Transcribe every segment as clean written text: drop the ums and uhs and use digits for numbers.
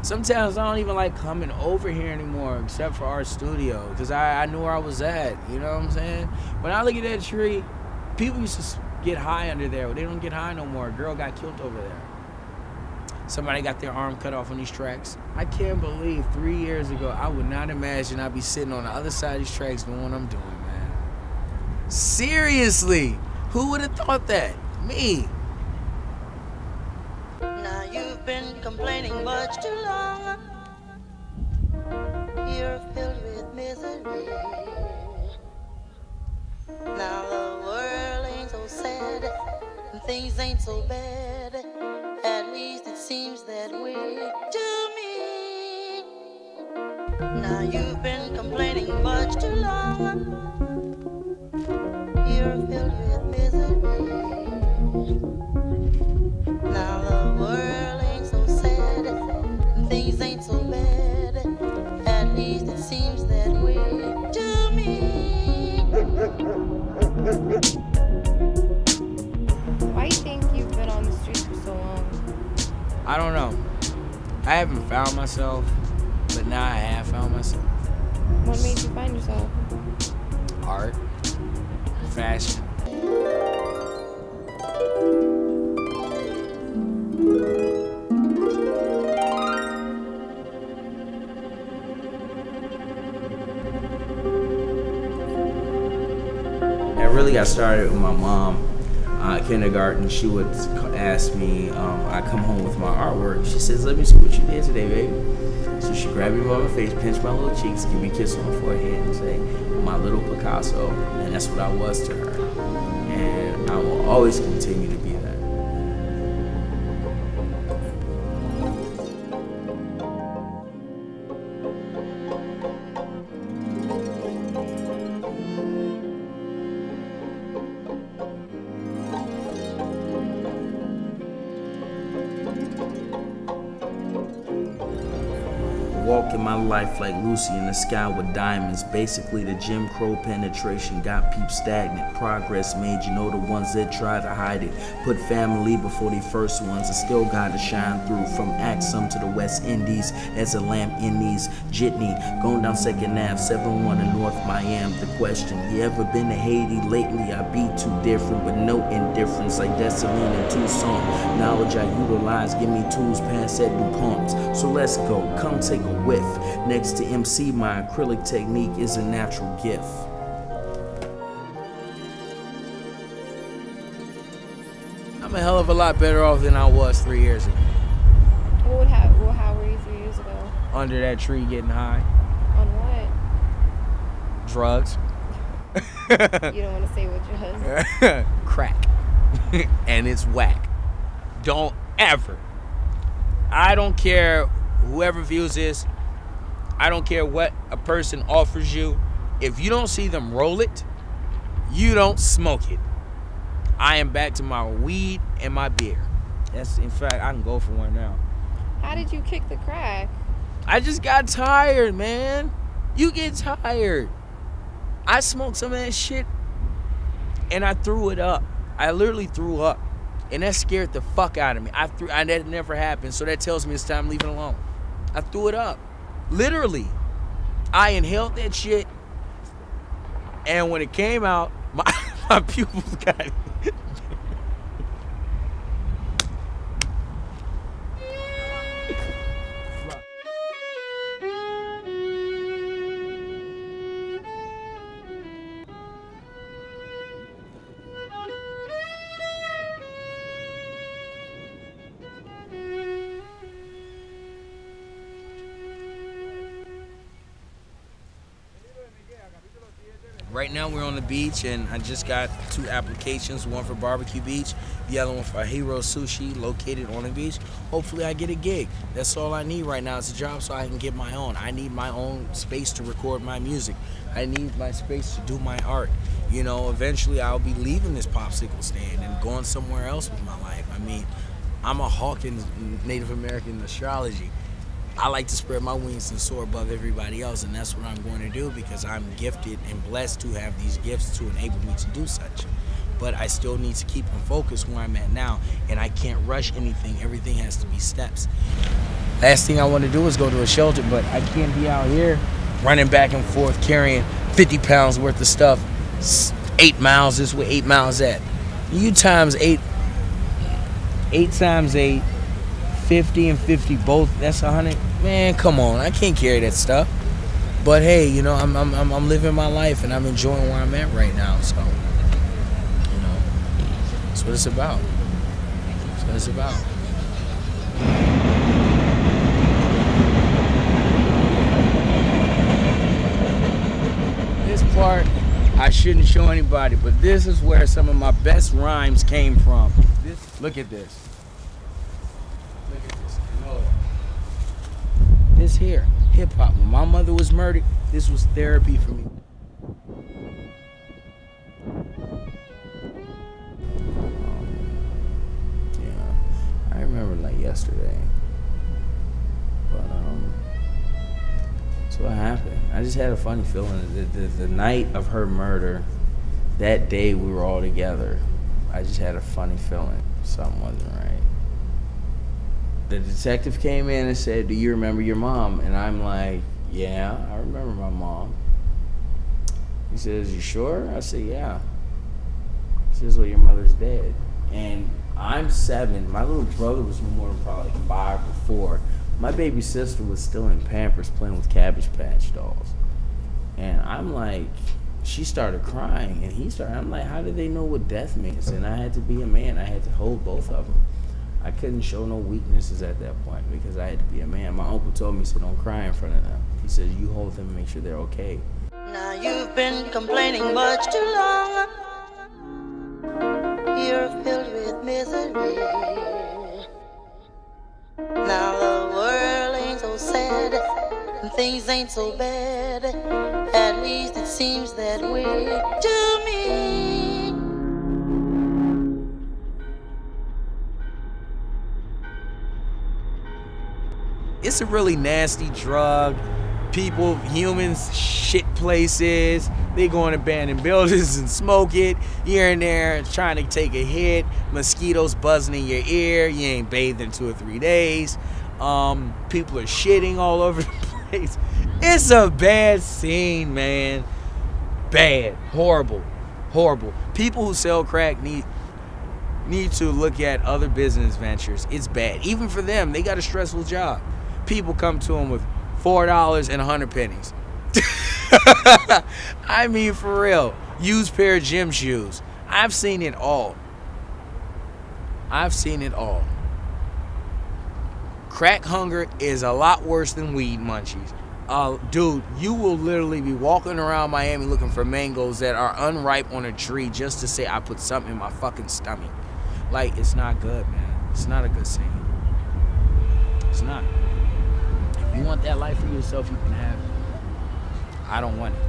Sometimes I don't even like coming over here anymore except for our studio because I knew where I was at, you know what I'm saying? When I look at that tree, people used to get high under there, but they don't get high no more. A girl got killed over there. Somebody got their arm cut off on these tracks. I can't believe 3 years ago, I would not imagine I'd be sitting on the other side of these tracks doing what I'm doing, man. Seriously, who would have thought that? Me. Now you've been complaining much too long. You're filled with misery. Now the world ain't so sad and things ain't so bad. At least it seems that way to me. Now you've been complaining much too long. You're filled with misery. Now the world ain't so sad and things ain't so bad. At least it seems that way to me. Why do you think you've been on the streets for so long? I don't know. I haven't found myself, but now I have found myself. What made you find yourself? Art, fashion. I really got started with my mom. Kindergarten, she would ask me, I come home with my artwork. She says, let me see what you did today, baby. So she grabbed me by my face, pinched my little cheeks, give me a kiss on the forehead, and say, my little Picasso. And that's what I was to her. And I will always continue to be that. Walking my life like Lucy in the sky with diamonds. Basically the Jim Crow penetration got peeps stagnant. Progress made, you know, the ones that try to hide it. Put family before the first ones and still gotta shine through. From Axum to the West Indies as a lamp in these jitney. Going down 2nd Ave, 7-1 in North Miami. The question, you ever been to Haiti lately? I be too different with no indifference like Desaline and Tucson. Knowledge I utilize, give me tools past at DuPont. So let's go, come take a whiff. Next to MC, my acrylic technique is a natural gift. I'm a hell of a lot better off than I was 3 years ago. How were you 3 years ago? Under that tree getting high. On what? Drugs. You don't want to say what drugs? Crack. And it's whack. Don't ever. I don't care whoever views this. I don't care what a person offers you. If you don't see them roll it, you don't smoke it. I am back to my weed and my beer. That's, in fact, I can go for one now. How did you kick the crack? I just got tired, man. You get tired. I smoked some of that shit and I threw it up. I literally threw up. And that scared the fuck out of me. That never happened, so that tells me it's time to leave it alone. I threw it up. I inhaled that shit, and when it came out, my pupils got it. Right now we're on the beach and I just got 2 applications, one for Barbecue Beach, the other one for Hero Sushi located on the beach. Hopefully I get a gig. That's all I need right now is a job so I can get my own. I need my own space to record my music. I need my space to do my art. You know, eventually I'll be leaving this popsicle stand and going somewhere else with my life. I mean, I'm a hawk in Native American astrology. I like to spread my wings and soar above everybody else, and that's what I'm going to do because I'm gifted and blessed to have these gifts to enable me to do such. But I still need to keep them focused where I'm at now, and I can't rush anything. Everything has to be steps. Last thing I want to do is go to a shelter, but I can't be out here running back and forth carrying 50 pounds worth of stuff 8 miles this way, 8 miles that. You times 8 times 8, 50 and 50 both, that's 100. Man, come on, I can't carry that stuff. But hey, you know, I'm living my life and I'm enjoying where I'm at right now. So, you know, that's what it's about. That's what it's about. This part I shouldn't show anybody, but this is where some of my best rhymes came from. Look at this. Look at this. This here, hip hop. When my mother was murdered, this was therapy for me. Yeah, I remember like yesterday. But that's what happened. I just had a funny feeling. The night of her murder, that day we were all together. I just had a funny feeling something wasn't right. The detective came in and said, "Do you remember your mom?" And I'm like, "Yeah, I remember my mom." He says, "You sure?" I said, "Yeah." He says, "Well, your mother's dead." And I'm 7. My little brother was more probably like 5 or 4. My baby sister was still in Pampers playing with Cabbage Patch dolls. And I'm like, she started crying and he started, I'm like, how did they know what death means? And I had to be a man. I had to hold both of them. I couldn't show no weaknesses at that point because I had to be a man. My uncle told me, he said, don't cry in front of them. He said, you hold them and make sure they're okay. Now you've been complaining much too long. You're filled with misery. Now the world ain't so sad and things ain't so bad. At least it seems that way to me. It's a really nasty drug. People, humans, shit places. They go in abandoned buildings and smoke it here and there, trying to take a hit. Mosquitoes buzzing in your ear. You ain't bathed in 2 or 3 days. People are shitting all over the place. It's a bad scene, man. Bad, horrible, horrible. People who sell crack need to look at other business ventures. It's bad. Even for them, they got a stressful job. People come to them with $4 and 100 pennies. I mean, for real. Used pair of gym shoes. I've seen it all. I've seen it all. Crack hunger is a lot worse than weed munchies. Dude, you will literally be walking around Miami looking for mangoes that are unripe on a tree just to say I put something in my fucking stomach. Like, it's not good, man. It's not a good scene. It's not. If you want that life for yourself, you can have it. I don't want it.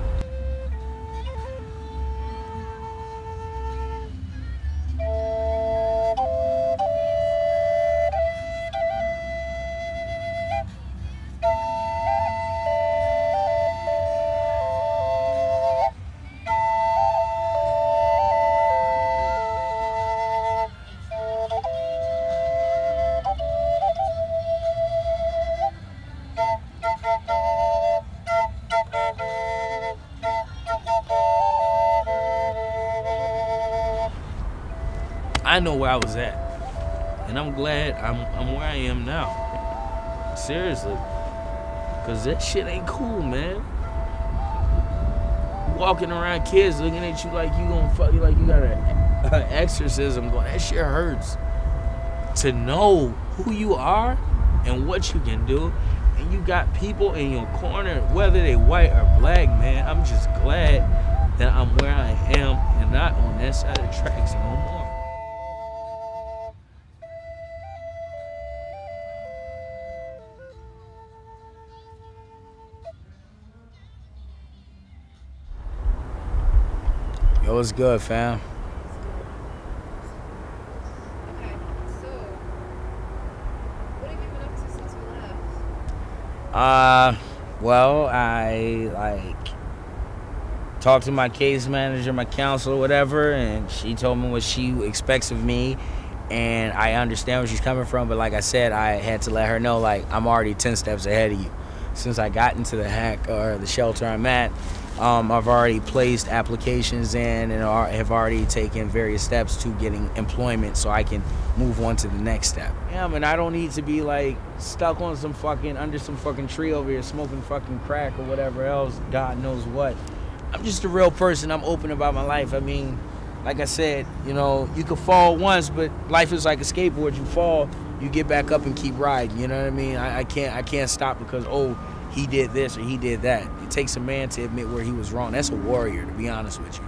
I know where I was at, and I'm glad I'm where I am now. Seriously, cause that shit ain't cool, man. Walking around, kids looking at you like you gonna fuck you, like you got an exorcism going. That shit hurts. To know who you are and what you can do, and you got people in your corner, whether they white or black, man. I'm just glad that I'm where I am and not on that side of the tracks no more. Yo, what's good, fam? Okay, so what have you been up to since we left? Well, I talked to my case manager, my counselor, whatever, and she told me what she expects of me, and I understand where she's coming from, but like I said, I had to let her know, like, I'm already 10 steps ahead of you. Since I got into the hack or the shelter I'm at, I've already placed applications in and have already taken various steps to getting employment so I can move on to the next step. Yeah, I mean, I don't need to be like stuck on some fucking, under some fucking tree over here smoking fucking crack or whatever else, God knows what. I'm just a real person. I'm open about my life. I mean, like I said, you know, you could fall once, but life is like a skateboard. You fall, you get back up and keep riding. You know what I mean? I can't stop because, oh, he did this or he did that. It takes a man to admit where he was wrong. That's a warrior, to be honest with you.